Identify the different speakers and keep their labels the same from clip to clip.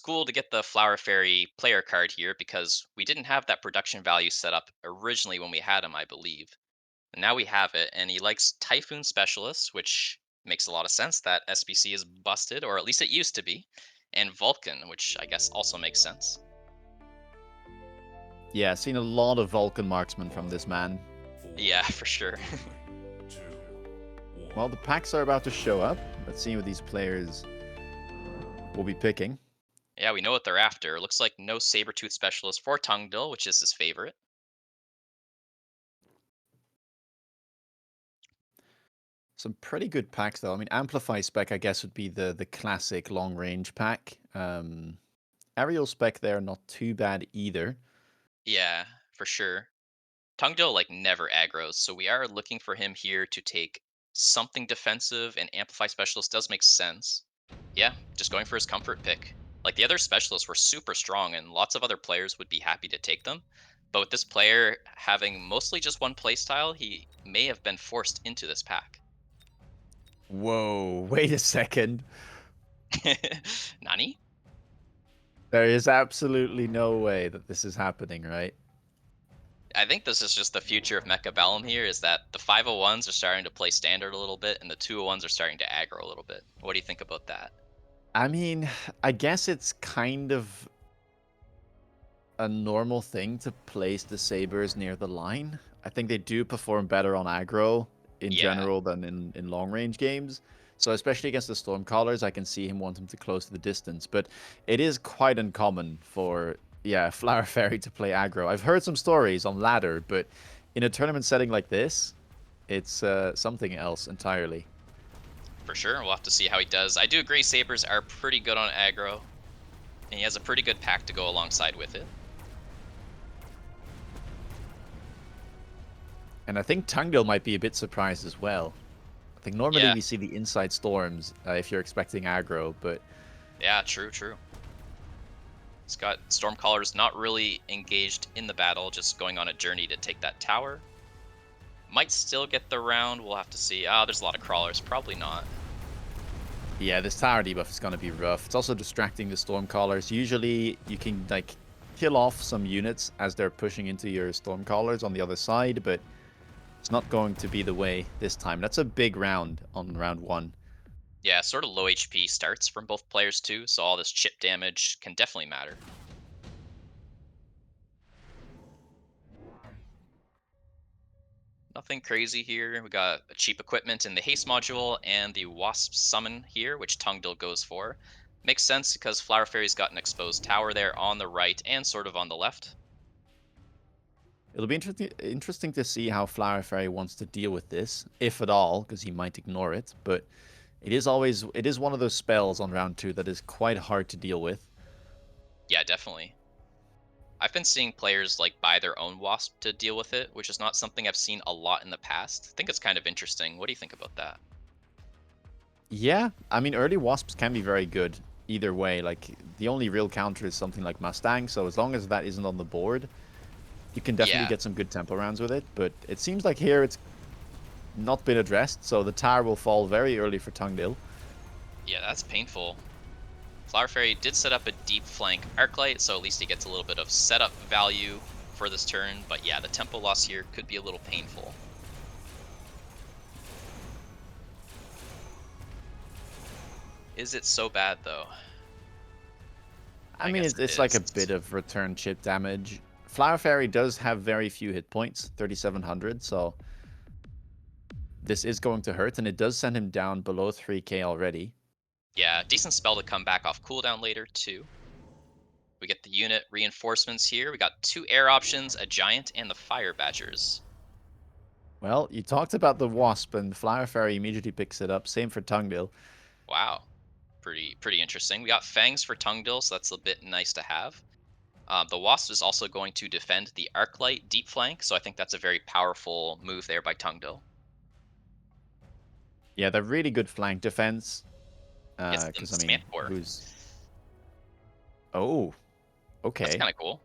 Speaker 1: cool to get the Flower Fairy player card here because we didn't have that production value set up originally when we had him, I believe. And now we have it, and he likes Typhoon Specialist, which makes a lot of sense. That SBC is busted, or at least it used to be, and Vulcan, which I guess also makes sense.
Speaker 2: Yeah, seen a lot of Vulcan marksman from this man.
Speaker 1: Yeah, for sure.
Speaker 2: Well, the packs are about to show up. Let's see what these players will be picking.
Speaker 1: Yeah, we know what they're after. Looks like no Sabertooth Specialist for Tungdill, which is his favorite.
Speaker 2: Some pretty good packs, though. I mean, Amplify spec, I guess, would be the classic long range pack. Aerial spec there, not too bad either.
Speaker 1: Yeah, for sure. Tungdill like never aggroes, so we are looking for him here to take something defensive, and Amplify Specialist does make sense. Yeah, just going for his comfort pick. Like the other specialists were super strong, and lots of other players would be happy to take them. But with this player having mostly just one playstyle, he may have been forced into this pack.
Speaker 2: Whoa, wait a second.
Speaker 1: Nani?
Speaker 2: There is absolutely no way that this is happening, right?
Speaker 1: I think this is just the future of Mecha Bellum here, is that the 501s are starting to play standard a little bit, and the 201s are starting to aggro a little bit. What do you think about that?
Speaker 2: I mean, I guess it's kind of a normal thing to place the sabers near the line. I think they do perform better on aggro in
Speaker 1: Yeah,
Speaker 2: general than in long range games. So especially against the Stormcallers, I can see him wanting to close the distance. But it is quite uncommon for Flower Fairy to play aggro. I've heard some stories on ladder, but in a tournament setting like this, it's something else entirely.
Speaker 1: for sure. We'll have to see how he does. I do agree Sabers are pretty good on aggro, and he has a pretty good pack to go alongside with it.
Speaker 2: And I think Tungdil might be a bit surprised as well. I think normally
Speaker 1: Yeah,
Speaker 2: we see the inside storms if you're expecting aggro, but
Speaker 1: yeah, true, true. He's got Stormcallers not really engaged in the battle, just going on a journey to take that tower. Might still get the round, we'll have to see. Ah, there's a lot of crawlers, probably not.
Speaker 2: yeah, this tower debuff is going to be rough. It's also distracting the Stormcallers. Usually you can like kill off some units as they're pushing into your Stormcallers on the other side, but it's not going to be the way this time. That's a big round on round 1.
Speaker 1: Yeah, sort of low HP starts from both players too, so all this chip damage can definitely matter. Nothing crazy here. We got a cheap equipment in the haste module and the Wasp summon here, which Tungdill goes for. Makes sense because Flower Fairy's got an exposed tower there on the right and sort of on the left.
Speaker 2: It'll be interesting to see how Flower Fairy wants to deal with this, if at all, because he might ignore it, but it is one of those spells on round 2 that is quite hard to deal with.
Speaker 1: Yeah, definitely. I've been seeing players like buy their own Wasp to deal with it, which is not something I've seen a lot in the past. I think it's kind of interesting. What do you think about that?
Speaker 2: Yeah, I mean, early Wasps can be very good either way. Like, the only real counter is something like Mustang, so as long as that isn't on the board, you can definitely
Speaker 1: Yeah,
Speaker 2: get some good tempo rounds with it. But it seems like here it's not been addressed, so the tower will fall very early for Tungdil.
Speaker 1: yeah, that's painful. Flower Fairy did set up a deep flank Arclight, so at least he gets a little bit of setup value for this turn. But yeah, the tempo loss here could be a little painful. Is it so bad though?
Speaker 2: I
Speaker 1: I
Speaker 2: mean,
Speaker 1: guess it
Speaker 2: it's like a
Speaker 1: is.
Speaker 2: bit of return chip damage. Flower Fairy does have very few hit points, 3,700, so this is going to hurt, and it does send him down below 3k already.
Speaker 1: Yeah, decent spell to come back off cooldown later too. We get the unit reinforcements here. We got 2 air options, a giant, and the fire badgers.
Speaker 2: Well, you talked about the Wasp, and Flower Fairy immediately picks it up. Same for Tungdil.
Speaker 1: Wow, pretty interesting. We got fangs for Tungdill, so that's a bit nice to have. The Wasp is also going to defend the Arclight deep flank, so I think that's a very powerful move there by Tungdill.
Speaker 2: Yeah, they're really good flank defense.
Speaker 1: Gets the
Speaker 2: Because, I mean,
Speaker 1: Smantcore.
Speaker 2: who's... Oh,
Speaker 1: That's
Speaker 2: okay.
Speaker 1: kind of cool.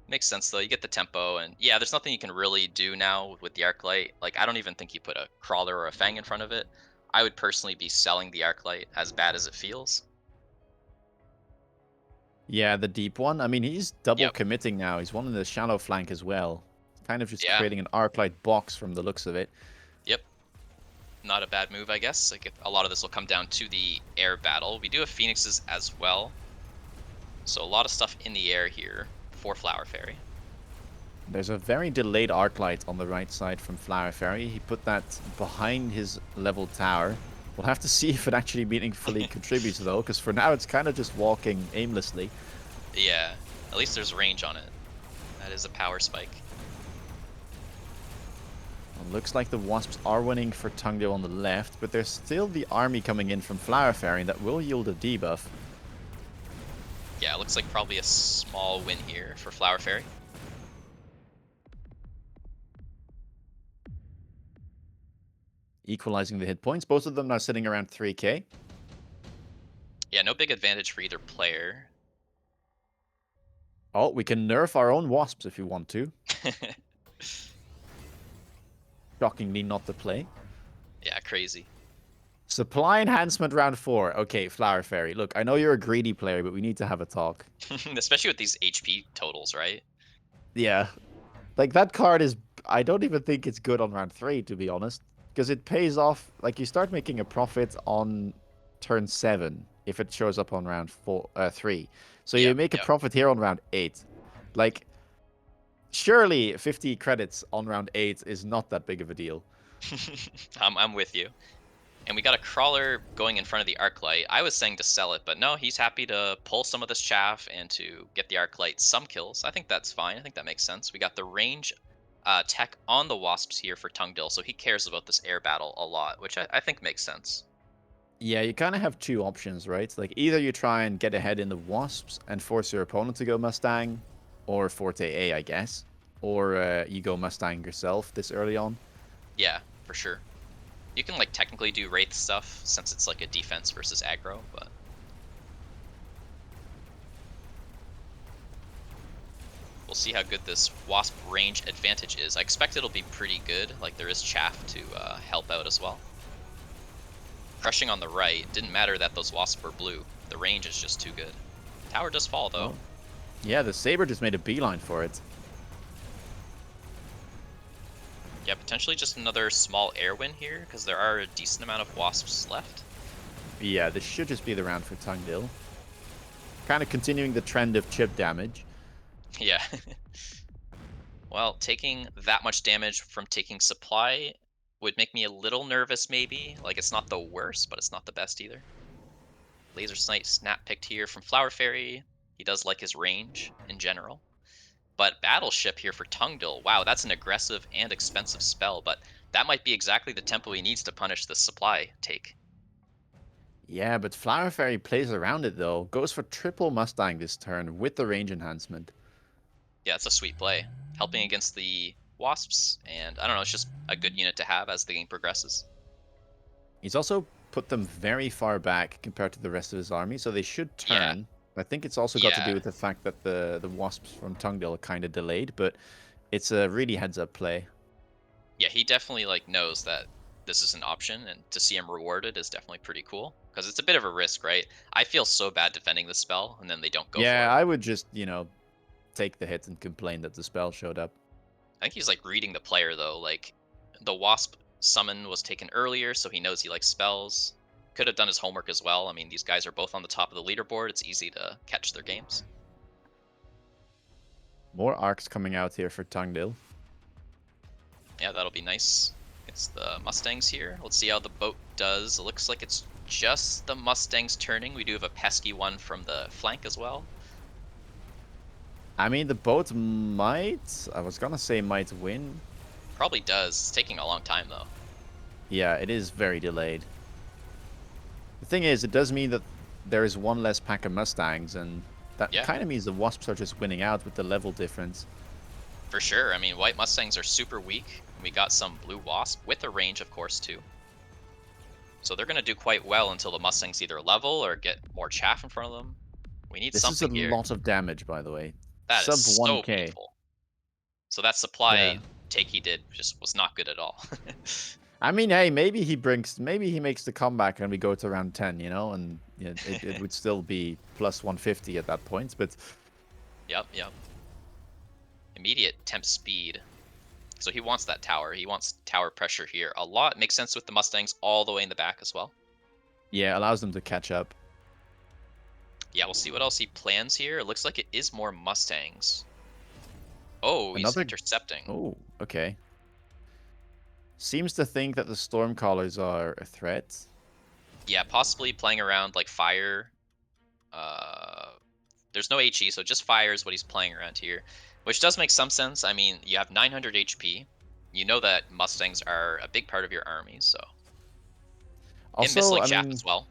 Speaker 1: Makes sense though. You get the tempo, and yeah, there's nothing you can really do now with the Arclight. Like I don't even think you put a crawler or a fang in front of it. I would personally be selling the Arclight as bad as it feels.
Speaker 2: Yeah, the deep one. I mean, he's double
Speaker 1: Yep.
Speaker 2: committing now. He's one in the shallow flank as well. Kind of just
Speaker 1: Yeah.
Speaker 2: creating an Arclight box from the looks of it.
Speaker 1: Yep. Not a bad move, I guess. Like a lot of this will come down to the air battle. We do have Phoenixes as well. So a lot of stuff in the air here for Flower Fairy.
Speaker 2: There's a very delayed Arclight on the right side from Flower Fairy. He put that behind his level tower. We'll have to see if it actually meaningfully contributes, though, because for now it's kind of just walking aimlessly.
Speaker 1: Yeah. At least there's range on it. That is a power spike.
Speaker 2: Well, looks like the Wasps are winning for Tungdale on the left, but there's still the army coming in from Flower Fairy that will yield a debuff.
Speaker 1: Yeah, it looks like probably a small win here for Flower Fairy.
Speaker 2: Equalizing the hit points. Both of them are sitting around 3k.
Speaker 1: Yeah, no big advantage for either player.
Speaker 2: Oh, we can nerf our own Wasps if you want to. Shockingly not the play.
Speaker 1: Yeah, crazy.
Speaker 2: Supply enhancement round 4. Okay, Flower Fairy. Look, I know you're a greedy player, but we need to have a talk.
Speaker 1: Especially with these HP totals, right?
Speaker 2: Yeah. Like, that card is... I don't even think it's good on round 3, to be honest. Because it pays off... Like, you start making a profit on turn 7 if it shows up on round 3. So you
Speaker 1: Yep,
Speaker 2: make a
Speaker 1: yep.
Speaker 2: profit here on round 8. Like, surely 50 credits on round 8 is not that big of a deal.
Speaker 1: I'm with you. And we got a crawler going in front of the Arclight. I was saying to sell it, but no, he's happy to pull some of this chaff and to get the Arclight some kills. I think that's fine. I think that makes sense. We got the range tech on the Wasps here for Tungdil, so he cares about this air battle a lot, which I think makes sense.
Speaker 2: Yeah, you kind of have two options, right? Like, either you try and get ahead in the Wasps and force your opponent to go Mustang, or Forte A, I guess. Or you go Mustang yourself this early on.
Speaker 1: Yeah, for sure. You can like technically do Wraith stuff since it's like a defense versus aggro, but we'll see how good this Wasp range advantage is. I expect it'll be pretty good. Like there is chaff to help out as well. Crushing on the right. Didn't matter that those Wasps were blue. The range is just too good. Tower does fall though.
Speaker 2: Oh. Yeah, the Saber just made a beeline for it.
Speaker 1: Yeah, potentially just another small air win here because there are a decent amount of Wasps left.
Speaker 2: Yeah, this should just be the round for Tungdil. Kind of continuing the trend of chip damage.
Speaker 1: Yeah. Well, taking that much damage from taking supply would make me a little nervous maybe. Like it's not the worst, but it's not the best either. Laser Sight Snap picked here from Flower Fairy. He does like his range in general. But Battleship here for Tungdil. Wow, that's an aggressive and expensive spell, but that might be exactly the tempo he needs to punish this supply take.
Speaker 2: Yeah, but Flower Fairy plays around it though. Goes for triple Mustang this turn with the range enhancement.
Speaker 1: Yeah, it's a sweet play. Helping against the Wasps, and I don't know, it's just a good unit to have as the game progresses.
Speaker 2: He's also put them very far back compared to the rest of his army, so they should
Speaker 1: Yeah,
Speaker 2: turn. I think it's also got to do
Speaker 1: yeah.
Speaker 2: with the fact that the Wasps from Tungdil are kind of delayed, but it's a really heads-up play.
Speaker 1: Yeah, he definitely like knows that this is an option, and to see him rewarded is definitely pretty cool. Because it's a bit of a risk, right? I feel so bad defending the spell, and then they don't go
Speaker 2: Yeah,
Speaker 1: for it.
Speaker 2: I would just, take the hit and complain that the spell showed up.
Speaker 1: I think he's like reading the player though. Like the Wasp summon was taken earlier, so he knows he likes spells. Could have done his homework as well. I mean, these guys are both on the top of the leaderboard. It's easy to catch their games.
Speaker 2: More arcs coming out here for Tungdil.
Speaker 1: Yeah, that'll be nice. It's the Mustangs here. Let's see how the boat does. It looks like it's just the Mustangs turning. We do have a pesky one from the flank as well.
Speaker 2: I mean, the boat might... I was gonna say might win.
Speaker 1: Probably does. It's taking a long time though.
Speaker 2: Yeah, it is very delayed. The thing is, it does mean that there is one less pack of Mustangs, and that
Speaker 1: Yeah,
Speaker 2: kind of means the Wasps are just winning out with the level difference.
Speaker 1: for sure. I mean, white Mustangs are super weak. We got some blue Wasp with a range, of course, too. So they're going to do quite well until the Mustangs either level or get more chaff in front of them. We need
Speaker 2: This is a
Speaker 1: something here.
Speaker 2: lot of damage, by the way.
Speaker 1: That is
Speaker 2: Sub
Speaker 1: so
Speaker 2: 1k.
Speaker 1: painful. So that
Speaker 2: Yeah.
Speaker 1: supply take he did just was not good at all.
Speaker 2: I mean, hey, maybe he makes the comeback and we go to round 10, you know, and yeah, it would still be plus 150 at that point. But
Speaker 1: Yep, yep. Immediate temp speed. So he wants that tower. He wants tower pressure here a lot. Makes sense with the Mustangs all the way in the back as well.
Speaker 2: yeah, allows them to catch up.
Speaker 1: Yeah, we'll see what else he plans here. It looks like it is more Mustangs. Oh, he's
Speaker 2: Another.
Speaker 1: intercepting.
Speaker 2: Oh, okay. Seems to think that the Stormcallers are a threat.
Speaker 1: Yeah, possibly playing around like fire. Uh, there's no HE, so just fire is what he's playing around here, which does make some sense. I mean, you have 900 HP. You know that Mustangs are a big part of your army, so and
Speaker 2: Also,
Speaker 1: missiling
Speaker 2: I
Speaker 1: shaft
Speaker 2: mean,
Speaker 1: as well.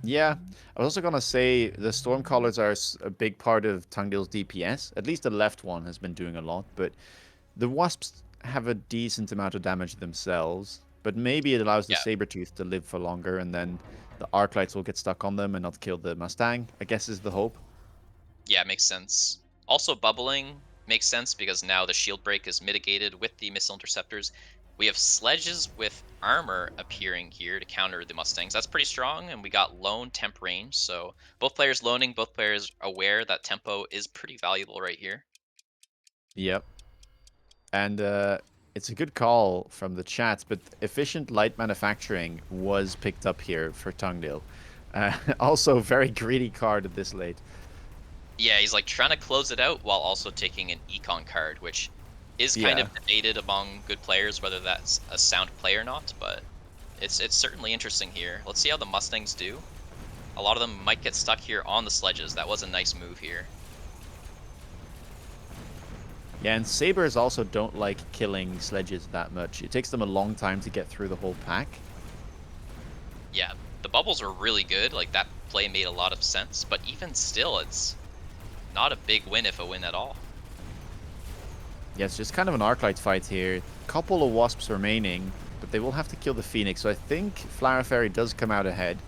Speaker 2: yeah, I was also gonna say the Stormcallers are a big part of Tungdil's DPS. At least the left one has been doing a lot, but the Wasps have a decent amount of damage themselves. But maybe it allows the
Speaker 1: Yeah,
Speaker 2: Sabretooth to live for longer, and then the Arclights will get stuck on them and not kill the Mustang, I guess is the hope.
Speaker 1: yeah, makes sense. Also, bubbling makes sense because now the shield break is mitigated with the missile interceptors. We have sledges with armor appearing here to counter the Mustangs. That's pretty strong, and we got lone temp range. So both players loaning, both players aware that tempo is pretty valuable right here.
Speaker 2: Yep. And it's a good call from the chat, but efficient light manufacturing was picked up here for Tungdil. Also, very greedy card at this late.
Speaker 1: Yeah, he's like trying to close it out while also taking an econ card, which is kind
Speaker 2: Yeah.
Speaker 1: of debated among good players whether that's a sound play or not, but it's certainly interesting here. Let's see how the Mustangs do. A lot of them might get stuck here on the sledges. That was a nice move here.
Speaker 2: Yeah, and Sabers also don't like killing sledges that much. It takes them a long time to get through the whole pack.
Speaker 1: Yeah, the bubbles were really good. Like that play made a lot of sense, but even still, it's not a big win if a win at all.
Speaker 2: Yeah, it's just kind of an Arclight fight here. Couple of Wasps remaining, but they will have to kill the Phoenix. So I think Flower Fairy does come out ahead.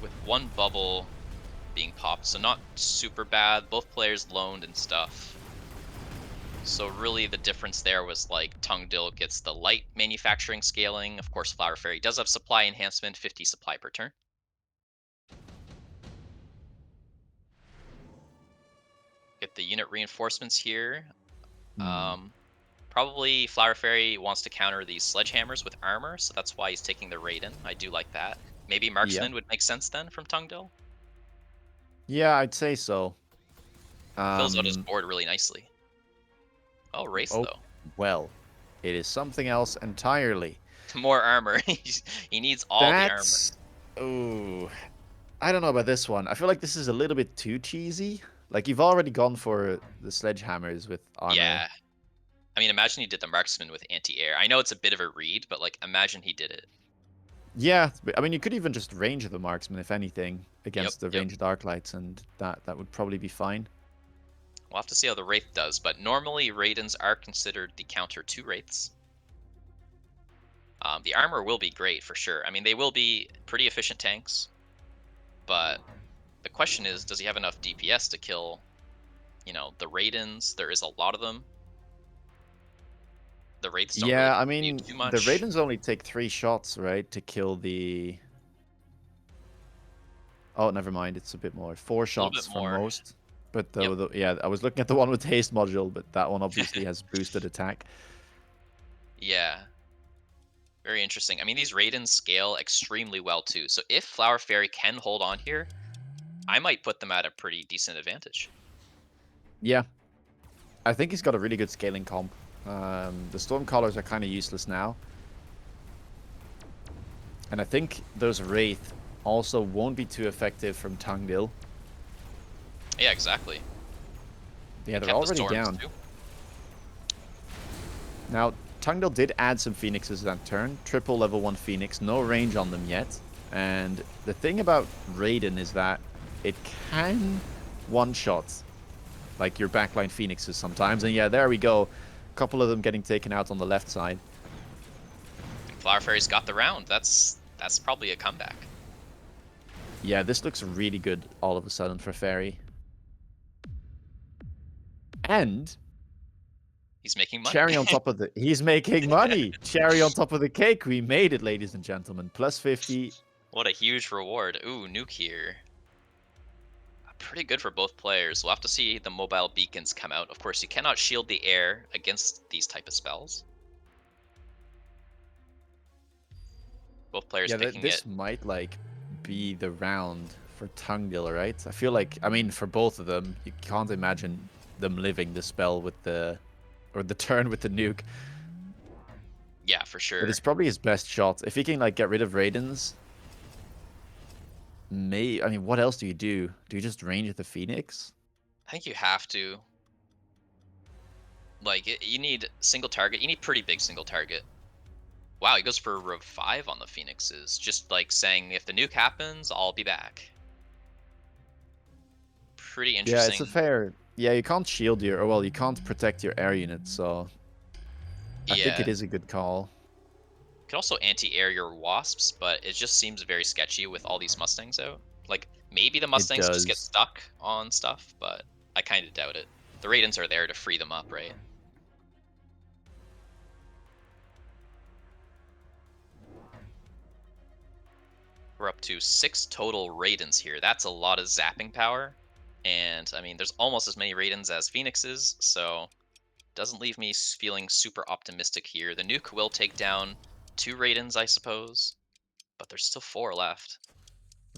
Speaker 1: With one bubble being popped, so not super bad. Both players loaned and stuff. So really the difference there was like Tungdill gets the light manufacturing scaling. Of course, Flower Fairy does have supply enhancement, 50 supply per turn. Get the unit reinforcements here.
Speaker 2: Hmm.
Speaker 1: Um, Probably Flower Fairy wants to counter these sledgehammers with armor, so that's why he's taking the Raiden. I do like that. Maybe
Speaker 2: Yeah.
Speaker 1: Marksman would make sense then from Tungdill.
Speaker 2: Yeah, I'd say so.
Speaker 1: Fills out his
Speaker 2: Um,
Speaker 1: board really nicely. Oh, Race
Speaker 2: oh,
Speaker 1: though.
Speaker 2: well. It is something else entirely.
Speaker 1: More armor. He needs all the armor.
Speaker 2: That's... Oh, I don't know about this one. I feel like this is a little bit too cheesy. Like, you've already gone for the sledgehammers with armor.
Speaker 1: Yeah. I mean, imagine he did the Marksman with anti-air. I know it's a bit of a read, but like, imagine he did it.
Speaker 2: Yeah, I mean, you could even just range the marksman, if anything,
Speaker 1: Yep,
Speaker 2: against the
Speaker 1: yep.
Speaker 2: ranged arclights, and that would probably be fine.
Speaker 1: We'll have to see how the Wraith does, but normally Raidens are considered the counter to Wraiths. The armor will be great for sure. I mean, they will be pretty efficient tanks, but the question is, does he have enough DPS to kill, the Raidens? There is a lot of them. The Wraiths don't really
Speaker 2: Yeah, I
Speaker 1: do
Speaker 2: mean,
Speaker 1: too
Speaker 2: the
Speaker 1: much.
Speaker 2: Raidens only take 3 shots, right, to kill the... Oh, never mind, it's a bit more. Four
Speaker 1: A little bit
Speaker 2: shots for
Speaker 1: more.
Speaker 2: most. But
Speaker 1: Yep.
Speaker 2: yeah, I was looking at the one with the haste module, but that one obviously has boosted attack.
Speaker 1: Yeah. Very interesting. I mean, these Raidens scale extremely well too. So if Flower Fairy can hold on here, I might put them at a pretty decent advantage.
Speaker 2: Yeah, I think he's got a really good scaling comp. The Stormcallers are kind of useless now. And I think those Wraith also won't be too effective from Tungdil.
Speaker 1: Yeah, exactly.
Speaker 2: Yeah, they're
Speaker 1: Kept the
Speaker 2: already
Speaker 1: storms
Speaker 2: down.
Speaker 1: too.
Speaker 2: Now, Tungdil did add some Phoenixes that turn. Triple level 1 Phoenix. No range on them yet. And the thing about Raiden is that it can one-shot like your backline Phoenixes sometimes. And yeah, there we go. A couple of them getting taken out on the left side.
Speaker 1: And Flower Fairy's got the round. That's probably a comeback.
Speaker 2: Yeah, this looks really good all of a sudden for Fairy. And
Speaker 1: He's making money.
Speaker 2: Cherry on top of the... He's making money! Cherry on top of the cake. We made it, ladies and gentlemen. Plus 50.
Speaker 1: What a huge reward. Ooh, nuke here. Pretty good for both players. We'll have to see the mobile beacons come out. Of course, you cannot shield the air against these type of spells. Both players
Speaker 2: Yeah,
Speaker 1: picking it.
Speaker 2: this might, like, be the round for Tungdil, right? I feel like, I mean, for both of them, you can't imagine them living the spell with the... Or the turn with the nuke.
Speaker 1: Yeah, for
Speaker 2: But it's
Speaker 1: sure.
Speaker 2: probably his best shot. If he can, like, get rid of Raidens... I mean, what else do you do? Do you just range at the Phoenix?
Speaker 1: I think you have to. Like, you need single target. You need pretty big single target. Wow, he goes for a revive on the Phoenixes. Just like saying, if the nuke happens, I'll be back. Pretty
Speaker 2: Yeah, it's a
Speaker 1: interesting.
Speaker 2: fair... Yeah, you can't shield your... Or, well, you can't protect your air unit, so... I think it
Speaker 1: Yeah.
Speaker 2: is a good call.
Speaker 1: Could also anti-air your wasps, but it just seems very sketchy with all these Mustangs out. Like, maybe the
Speaker 2: It
Speaker 1: Mustangs just get
Speaker 2: does.
Speaker 1: stuck on stuff, but I kind of doubt it. The Raidens are there to free them up, right? We're up to 6 total Raidens here. That's a lot of zapping power. And, I mean, there's almost as many Raidens as Phoenixes, so doesn't leave me feeling super optimistic here. The nuke will take down 2 Raidens, I suppose, but there's still 4 left.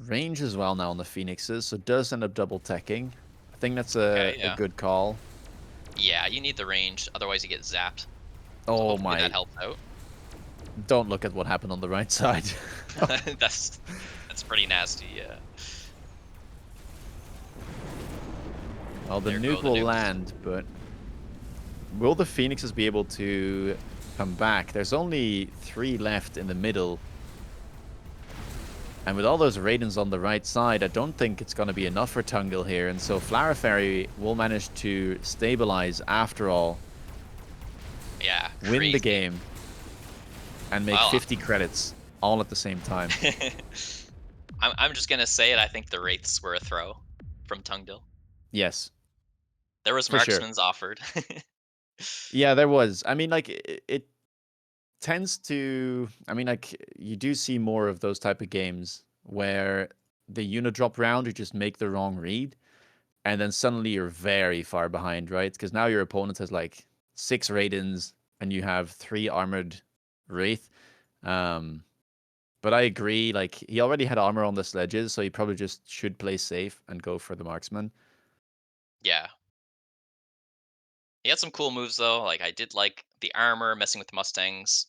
Speaker 2: Range as well now on the Phoenixes, so it does end up double teching. I think that's
Speaker 1: Okay,
Speaker 2: a
Speaker 1: yeah.
Speaker 2: good call.
Speaker 1: Yeah, you need the range, otherwise you get zapped. So
Speaker 2: Oh
Speaker 1: hopefully that
Speaker 2: my...
Speaker 1: helps out.
Speaker 2: Don't look at what happened on the right side.
Speaker 1: that's that's pretty nasty, yeah.
Speaker 2: Well, the
Speaker 1: There go
Speaker 2: nuke
Speaker 1: the
Speaker 2: will
Speaker 1: nukes.
Speaker 2: land, but... Will the Phoenixes be able to come back? There's only 3 left in the middle. And with all those Raidens on the right side, I don't think it's going to be enough for Tungdil here. And so Flower Fairy will manage to stabilize after all,
Speaker 1: Yeah,
Speaker 2: win the
Speaker 1: crazy.
Speaker 2: game, and make
Speaker 1: Well,
Speaker 2: 50 credits all at the same time.
Speaker 1: I'm just gonna say it. I think the wraiths were a throw from Tungdil.
Speaker 2: Yes,
Speaker 1: There was
Speaker 2: for sure.
Speaker 1: marksman's offered.
Speaker 2: Yeah, there was. I mean, like, it tends to... I mean, like, you do see more of those type of games where the unit drop round, you just make the wrong read, and then suddenly you're very far behind, right? Because now your opponent has like 6 Raidens and you have 3 armored Wraith. Um, but I agree, like, he already had armor on the sledges, so he probably just should play safe and go for the marksman.
Speaker 1: Yeah. He had some cool moves though. Like I did like the armor messing with the Mustangs.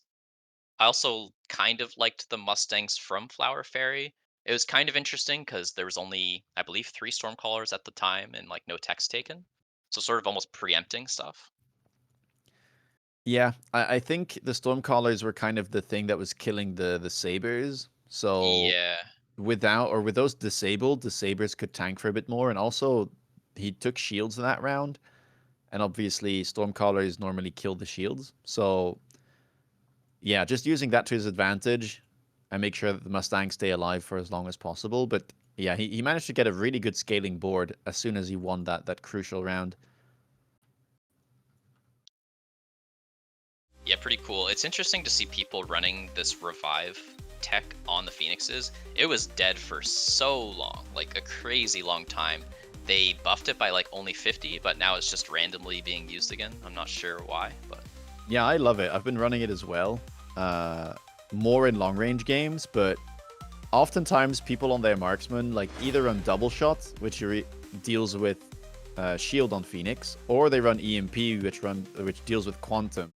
Speaker 1: I also kind of liked the Mustangs from Flower Fairy. It was kind of interesting because there was only, I believe, 3 Stormcallers at the time and like no text taken. So sort of almost preempting stuff.
Speaker 2: Yeah, I think the Stormcallers were kind of the thing that was killing the Sabers. So
Speaker 1: Yeah.
Speaker 2: with those disabled, the Sabers could tank for a bit more. And also, he took shields in that round. And obviously, Stormcallers normally kill the shields. So yeah, just using that to his advantage and make sure that the Mustangs stay alive for as long as possible. But yeah, he managed to get a really good scaling board as soon as he won that crucial round.
Speaker 1: Yeah, pretty cool. It's interesting to see people running this revive tech on the Phoenixes. It was dead for so long, like a crazy long time. They buffed it by like only 50, but now it's just randomly being used again. I'm not sure why, but
Speaker 2: Yeah, I love it. I've been running it as well. More in long range games, but oftentimes people on their marksman like either run double shot, which deals with shield on Phoenix, or they run EMP, which deals with quantum.